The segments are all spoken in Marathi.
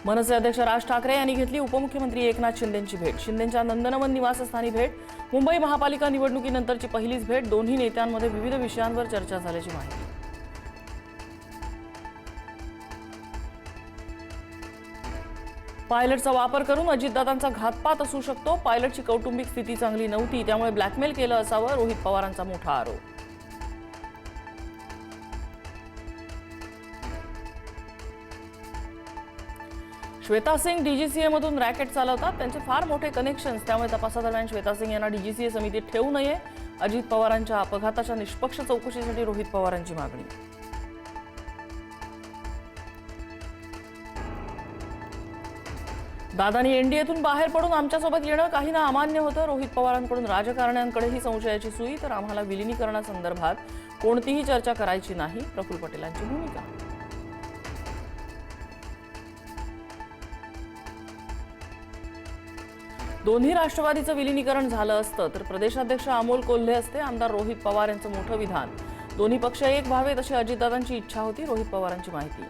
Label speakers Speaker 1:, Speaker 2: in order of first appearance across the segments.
Speaker 1: मनसे अध्यक्ष राज ठाकरे यांनी घेतली उपमुख्यमंत्री एकनाथ शिंदेंची भेट। शिंदेंच्या नंदनवन निवासस्थानी भेट। मुंबई महापालिका निवडणुकीनंतरची पहिलीच भेट। दोन्ही नेत्यांमध्ये विविध विषयांवर चर्चा झाल्याची माहिती। पायलटचा वापर करून अजितदादांचा घातपात असू शकतो। पायलटची कौटुंबिक स्थिती चांगली नव्हती, त्यामुळे ब्लॅकमेल केलं असावं, रोहित पवारांचा मोठा आरोप। श्वेता सिंग डीजीसीए मधून रॅकेट चालवतात, त्यांचे फार मोठे कनेक्शन्स, त्यामुळे तपासादरम्यान श्वेता सिंग यांना डीजीसीए समितीत ठेवू नये। अजित पवारांच्या अपघाताच्या निष्पक्ष चौकशीसाठी रोहित पवारांची मागणी। दादांनी एनडीएतून बाहेर पडून आमच्यासोबत येणं काही ना अमान्य होतं। रोहित पवारांकडून राजकारण्यांकडेही संशयाची सुई, तर आम्हाला विलिनीकरणासंदर्भात कोणतीही चर्चा करायची नाही, प्रफुल्ल पटेलांची भूमिका। दोन्ही राष्ट्रवादीचं विलिनीकरण झालं असतं तर प्रदेशाध्यक्ष अमोल कोल्हे असते। आमदार रोहित पवार यांचं मोठं विधान। दोन्ही पक्ष एक व्हावेत अशी अजितदादांची इच्छा होती, रोहित पवारांची माहिती।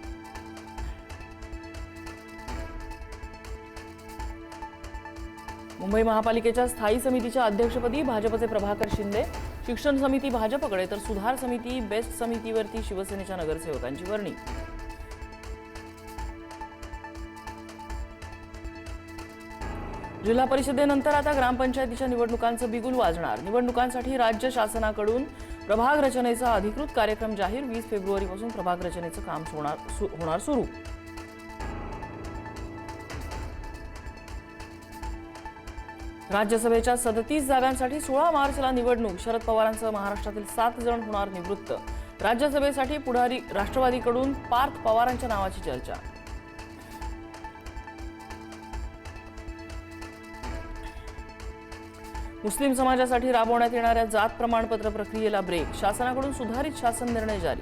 Speaker 1: मुंबई महापालिकेच्या स्थायी समितीच्या अध्यक्षपदी भाजपचे प्रभाकर शिंदे। शिक्षण समिती भाजपकडे तर सुधार समिती बेस्ट समितीवरती शिवसेनेच्या नगरसेवकांची वर्णी। जिल्हा परिषदेनंतर आता ग्रामपंचायतीच्या निवडणुकांचं बिगुल वाजणार। निवडणुकांसाठी राज्य शासनाकडून प्रभाग रचनेचा अधिकृत कार्यक्रम जाहीर। 20 फेब्रुवारीपासून प्रभाग रचनेचं काम होणार सुरू। राज्यसभेच्या 37 जागांसाठी 16 मार्चला निवडणूक। शरद पवारांसह महाराष्ट्रातील 7 जण होणार निवृत्त। राज्यसभेसाठी पुढारी राष्ट्रवादीकडून पार्थ पवारांच्या नावाची चर्चा। मुस्लिम समाजासाठी राबवण्यात येणाऱ्या जात प्रमाणपत्र प्रक्रियेला ब्रेक। शासनाकडून सुधारित शासन निर्णय जारी।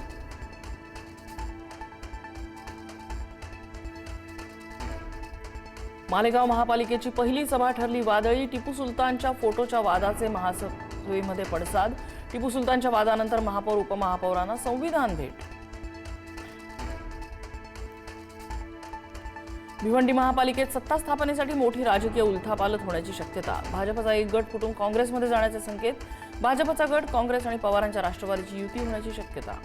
Speaker 1: मालेगाव महापालिकेची पहिली सभा ठरली वादळी। टिपू सुलतानच्या फोटोच्या वादाचे महासभेमध्ये पडसाद। टिपू सुलतानच्या वादानंतर महापौर उपमहापौरांना संविधान भेट। भिवंडी महापालिकेत सत्ता स्थापनेसाठी मोठी राजकीय उलथापालथ होण्याची शक्यता। भाजपचा एक गट फुटून काँग्रेसमध्ये जाण्याचे संकेत। भाजपचा गट, काँग्रेस आणि पवारांच्या राष्ट्रवादीची युती होण्याची शक्यता।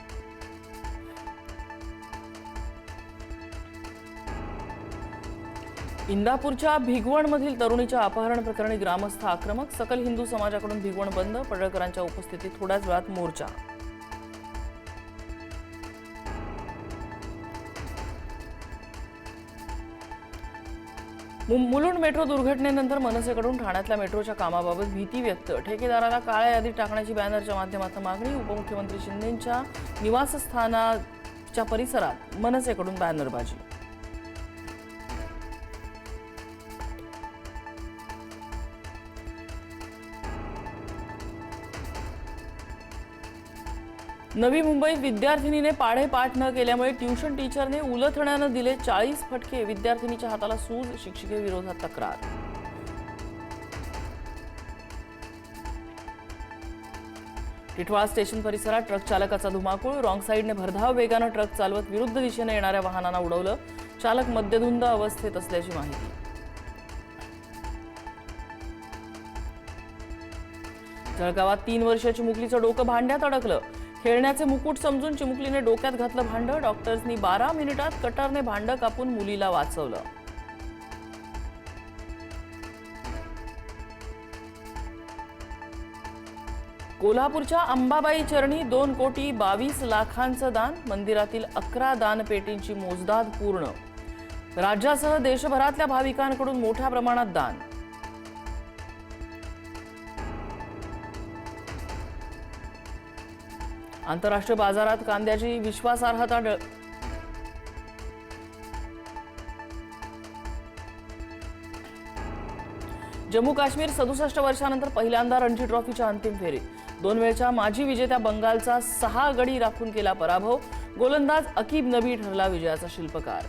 Speaker 1: इंदापूरच्या भिगवणमधील तरुणीच्या अपहरण प्रकरणी ग्रामस्थ आक्रमक। सकल हिंदू समाजाकडून भिगवण बंद। पडळकरांच्या उपस्थितीत थोड्याच वेळात मोर्चा। मुलुंड मेट्रो दुर्घटनेनंतर मनसेकडून ठाण्यातल्या मेट्रोच्या कामाबाबत भीती व्यक्त। ठेकेदाराला काळ्या यादीत टाकण्याची बॅनरच्या माध्यमातून मागणी। उपमुख्यमंत्री शिंदेंच्या निवासस्थानाच्या परिसरात मनसेकडून बॅनरबाजी। नवी मुंबईत विद्यार्थिनीने पाढे पाठ न केल्यामुळे ट्युशन टीचरने उलथण्यानं दिले 40 फटके। विद्यार्थिनीच्या हाताला सूज, शिक्षिकेविरोधात तक्रार। टिटवाळा स्टेशन परिसरात ट्रक चालकाचा धुमाकूळ। रॉंग साईडने भरधाव वेगानं ट्रक चालवत विरुद्ध दिशेने येणाऱ्या वाहनांना उडवलं। चालक मद्यधुंद अवस्थेत असल्याची माहिती। जळगावात 3 वर्षाची मुकलीचं डोकं भांड्यात अडकलं। खेळण्याचे मुकुट समजून चिमुकलीने डोक्यात घातलं भांडं। डॉक्टर्सनी 12 मिनिटात कटरने भांडं कापून मुलीला वाचवलं। कोल्हापूरच्या अंबाबाई चरणी 2,22,00,000 दान। मंदिरातील 11 दानपेटींची मोजदाद पूर्ण। राज्यासह देशभरातल्या भाविकांकडून मोठ्या प्रमाणात दान। आंतरराष्ट्रीय बाजारात कांद्याची विश्वासार्हता जम्मू काश्मीर 67 वर्षांनंतर पहिल्यांदा रणजी ट्रॉफीच्या अंतिम फेरीत 2 वेळच्या माजी विजेत्या बंगालचा 6 गडी राखून केला पराभव। गोलंदाज अकीब नबी ठरला विजयाचा शिल्पकार।